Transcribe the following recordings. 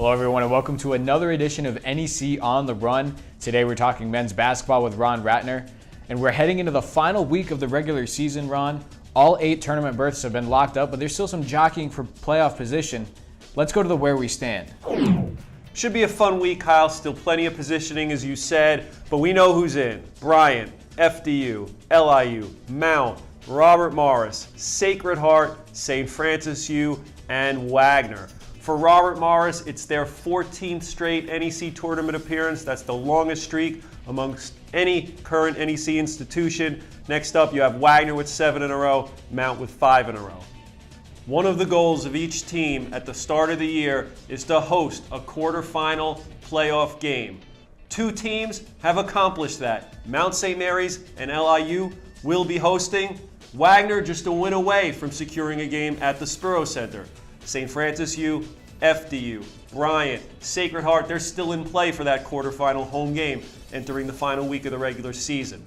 Hello everyone and welcome to another edition of NEC On The Run. Today we're talking men's basketball with Ron Ratner. And we're heading into the final week of the regular season, Ron. All 8 tournament berths have been locked up, but there's still some jockeying for playoff position. Let's go to the where we stand. Should be a fun week, Kyle. Still plenty of positioning, as you said, but we know who's in. Bryant, FDU, LIU, Mount, Robert Morris, Sacred Heart, St. Francis U, and Wagner. For Robert Morris, it's their 14th straight NEC tournament appearance. That's the longest streak amongst any current NEC institution. Next up, you have Wagner with 7 in a row, Mount with 5 in a row. One of the goals of each team at the start of the year is to host a quarterfinal playoff game. 2 teams have accomplished that. Mount St. Mary's and LIU will be hosting. Wagner just a win away from securing a game at the Spiro Center. St. Francis U, FDU, Bryant, Sacred Heart, they're still in play for that quarterfinal home game entering the final week of the regular season.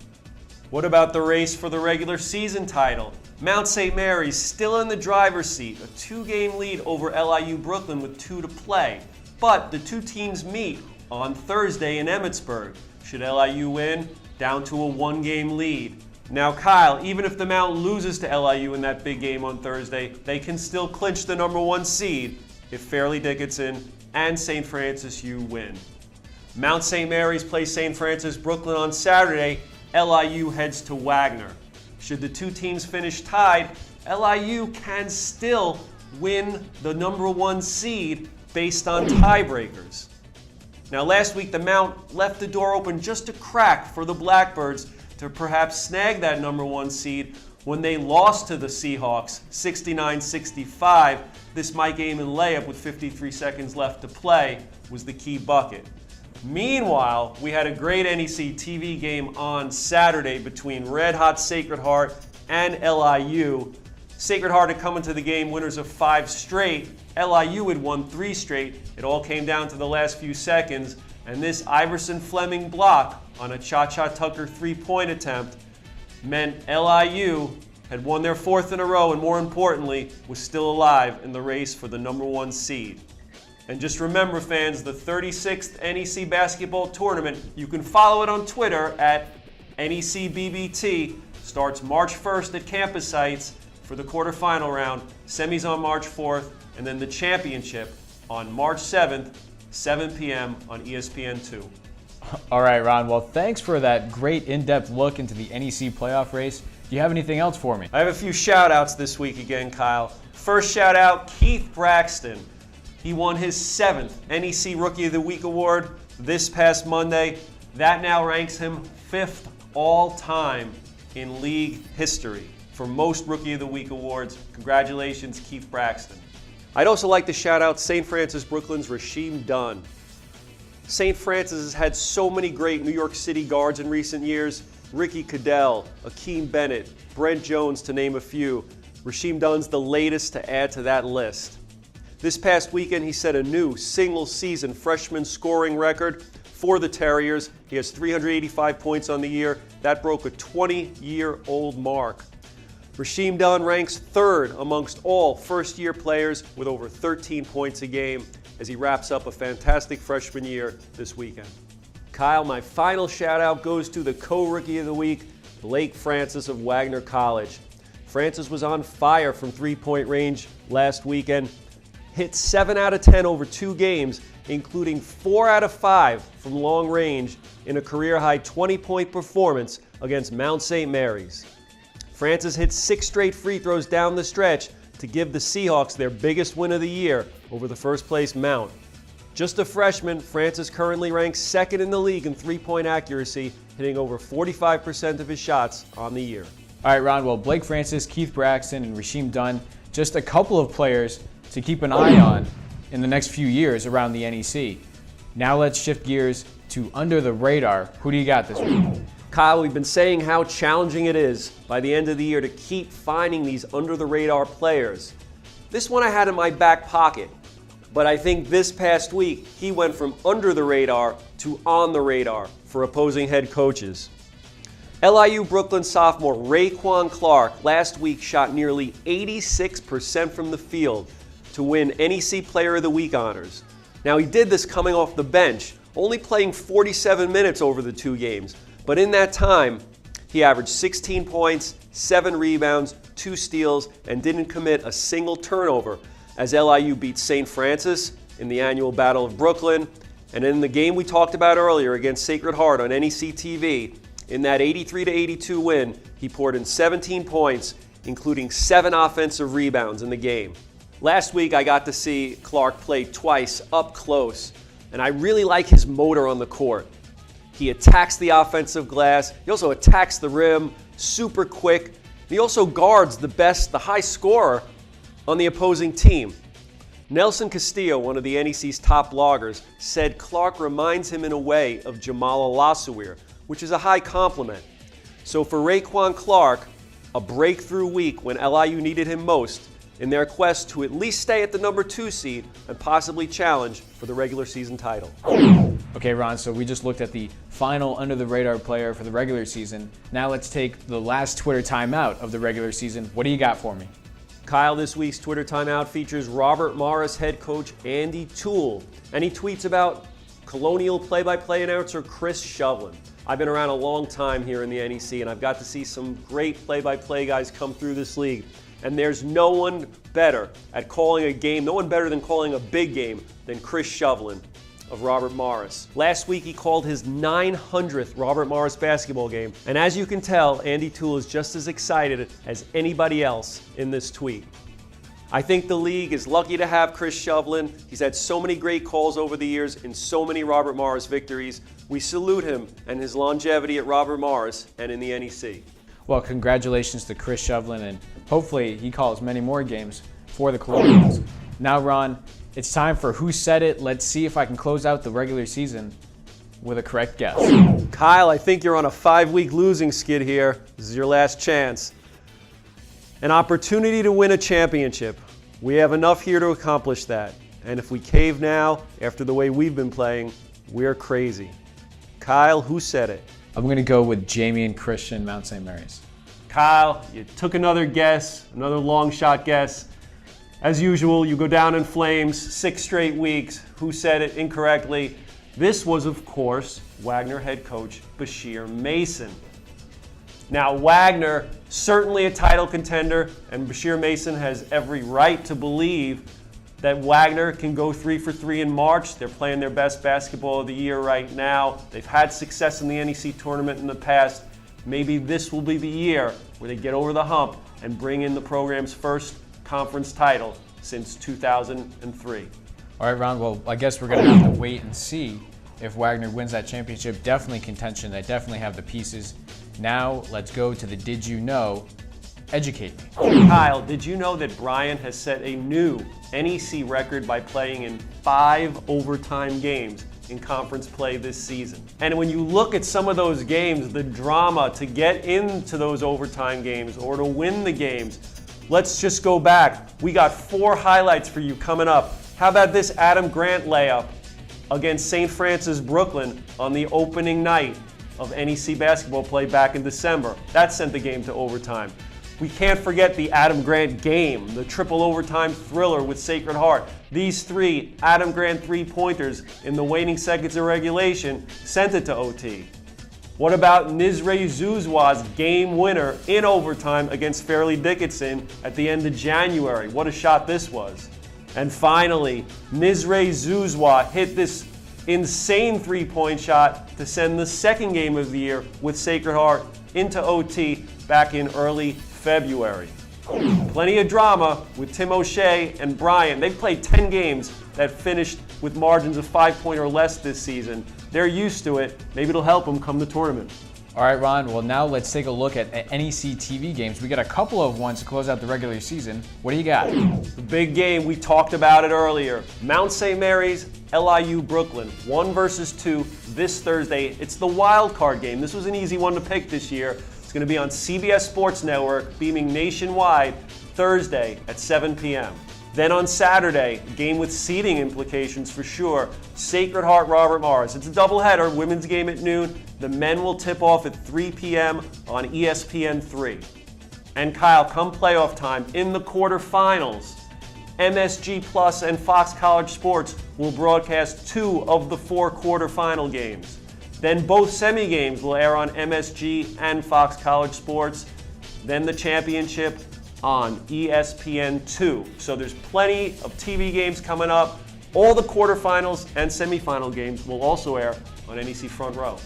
What about the race for the regular season title? Mount St. Mary's still in the driver's seat, a 2-game lead over LIU Brooklyn with 2 to play. But the 2 teams meet on Thursday in Emmitsburg. Should LIU win, down to a 1-game lead. Now, Kyle, even if the Mount loses to LIU in that big game on Thursday, they can still clinch the number 1 seed if Fairleigh Dickinson and St. Francis U win. Mount St. Mary's plays St. Francis Brooklyn on Saturday. LIU heads to Wagner. Should the 2 teams finish tied, LIU can still win the number 1 seed based on tiebreakers. Now, last week the Mount left the door open just a crack for the Blackbirds to perhaps snag that number 1 seed when they lost to the Seahawks 69-65. This Mike Amon layup with 53 seconds left to play was the key bucket. Meanwhile, we had a great NEC TV game on Saturday between Red Hot Sacred Heart and LIU. Sacred Heart had come into the game winners of 5 straight. LIU had won 3 straight. It all came down to the last few seconds, and this Iverson Fleming block on a Cha-Cha Tucker 3-point attempt meant LIU had won their 4th in a row and, more importantly, was still alive in the race for the number 1 seed. And just remember, fans, the 36th NEC basketball tournament, you can follow it on Twitter at NECBBT, starts March 1st at campus sites for the quarterfinal round, semis on March 4th, and then the championship on March 7th, 7 p.m. on ESPN2. All right, Ron. Well, thanks for that great in-depth look into the NEC playoff race. Do you have anything else for me? I have a few shout-outs this week again, Kyle. First shout-out, Keith Braxton. He won his 7th NEC Rookie of the Week award this past Monday. That now ranks him 5th all-time in league history for most Rookie of the Week awards. Congratulations, Keith Braxton. I'd also like to shout out St. Francis Brooklyn's Rasheem Dunn. St. Francis has had so many great New York City guards in recent years. Ricky Cadell, Akeem Bennett, Brent Jones, to name a few. Rasheem Dunn's the latest to add to that list. This past weekend, he set a new single-season freshman scoring record for the Terriers. He has 385 points on the year. That broke a 20-year-old mark. Rasheem Dunn ranks 3rd amongst all first-year players with over 13 points a game as he wraps up a fantastic freshman year this weekend. Kyle, my final shout-out goes to the co-Rookie of the Week, Blake Francis of Wagner College. Francis was on fire from 3-point range last weekend. Hit 7 out of 10 over 2 games, including 4 out of 5 from long range in a career-high 20-point performance against Mount St. Mary's. Francis hit 6 straight free throws down the stretch to give the Seahawks their biggest win of the year over the first-place Mount. Just a freshman, Francis currently ranks 2nd in the league in 3-point accuracy, hitting over 45% of his shots on the year. All right, Ron. Well, Blake Francis, Keith Braxton, and Rasheem Dunn, just a couple of players to keep an eye on in the next few years around the NEC. Now let's shift gears to under the radar. Who do you got this week? Kyle, we've been saying how challenging it is by the end of the year to keep finding these under the radar players. This one I had in my back pocket, but I think this past week he went from under the radar to on the radar for opposing head coaches. LIU Brooklyn sophomore Raekwon Clark last week shot nearly 86% from the field to win NEC Player of the Week honors. Now, he did this coming off the bench, only playing 47 minutes over the 2 games. But in that time, he averaged 16 points, 7 rebounds, 2 steals, and didn't commit a single turnover as LIU beat St. Francis in the annual Battle of Brooklyn. And in the game we talked about earlier against Sacred Heart on NEC TV, in that 83-82 win, he poured in 17 points, including 7 offensive rebounds in the game. Last week, I got to see Clark play twice up close, and I really like his motor on the court. He attacks the offensive glass. He also attacks the rim, super quick. He also guards the high scorer on the opposing team. Nelson Castillo, one of the NEC's top bloggers, said Clark reminds him in a way of Jamal Alasawir, which is a high compliment. So for Raekwon Clark, a breakthrough week when LIU needed him most in their quest to at least stay at the number 2 seed and possibly challenge for the regular season title. Okay, Ron, so we just looked at the final under-the-radar player for the regular season. Now let's take the last Twitter timeout of the regular season. What do you got for me? Kyle, this week's Twitter timeout features Robert Morris head coach Andy Toole, and he tweets about Colonial play-by-play announcer Chris Shovlin. I've been around a long time here in the NEC, and I've got to see some great play-by-play guys come through this league. And there's no one better at calling a game, no one better than calling a big game than Chris Shovlin of Robert Morris. Last week, he called his 900th Robert Morris basketball game. And as you can tell, Andy Toole is just as excited as anybody else in this tweet. I think the league is lucky to have Chris Shovlin. He's had so many great calls over the years and so many Robert Morris victories. We salute him and his longevity at Robert Morris and in the NEC. Well, congratulations to Chris Shovlin, and hopefully he calls many more games for the Colonials. Now, Ron, it's time for Who Said It. Let's see if I can close out the regular season with a correct guess. Kyle, I think you're on a 5-week losing skid here. This is your last chance. An opportunity to win a championship. We have enough here to accomplish that. And if we cave now, after the way we've been playing, we're crazy. Kyle, who said it? I'm going to go with Jamie and Christian, Mount St. Mary's. Kyle, you took another guess, another long shot guess. As usual, you go down in flames, 6 straight weeks. Who said it incorrectly? This was, of course, Wagner head coach Bashir Mason. Now, Wagner, certainly a title contender, and Bashir Mason has every right to believe that Wagner can go 3 for 3 in March. They're playing their best basketball of the year right now. They've had success in the NEC tournament in the past. Maybe this will be the year where they get over the hump and bring in the program's first conference title since 2003. All right, Ron, well, I guess we're going to have to wait and see if Wagner wins that championship. Definitely contention. They definitely have the pieces. Now, let's go to the Did You Know? Educate me. Kyle, did you know that Brian has set a new NEC record by playing in 5 overtime games in conference play this season? And when you look at some of those games, the drama to get into those overtime games or to win the games, let's just go back. We got 4 highlights for you coming up. How about this Adam Grant layup against St. Francis Brooklyn on the opening night of NEC basketball play back in December? That sent the game to overtime. We can't forget the Adam Grant game, the triple overtime thriller with Sacred Heart. These 3 Adam Grant 3-pointers in the waning seconds of regulation sent it to OT. What about Nizre Zuzwa's game winner in overtime against Fairleigh Dickinson at the end of January? What a shot this was. And finally, Nizre Zuzwa hit this insane 3-point shot to send the second game of the year with Sacred Heart into OT back in early February. Plenty of drama with Tim O'Shea and Brian. They've played 10 games that finished with margins of 5 points or less this season. They're used to it. Maybe it'll help them come the tournament. All right, Ron, well, now let's take a look at NEC TV games. We got a couple of ones to close out the regular season. What do you got? The big game, we talked about it earlier. Mount St. Mary's, LIU Brooklyn, 1 versus 2 this Thursday. It's the wild card game. This was an easy one to pick this year. It's going to be on CBS Sports Network, beaming nationwide Thursday at 7 p.m. Then on Saturday, a game with seeding implications for sure, Sacred Heart Robert Morris. It's a doubleheader, women's game at noon. The men will tip off at 3 p.m. on ESPN3. And Kyle, come playoff time in the quarterfinals, MSG Plus and Fox College Sports will broadcast 2 of the 4 quarterfinal games. Then both semi-games will air on MSG and Fox College Sports. Then the championship on ESPN2. So there's plenty of TV games coming up. All the quarterfinals and semifinal games will also air on NEC Front Row.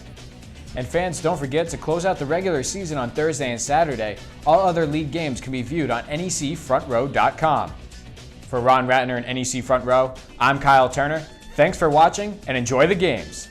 And fans, don't forget to close out the regular season on Thursday and Saturday. All other league games can be viewed on NECFrontRow.com. For Ron Ratner and NEC Front Row, I'm Kyle Turner. Thanks for watching and enjoy the games.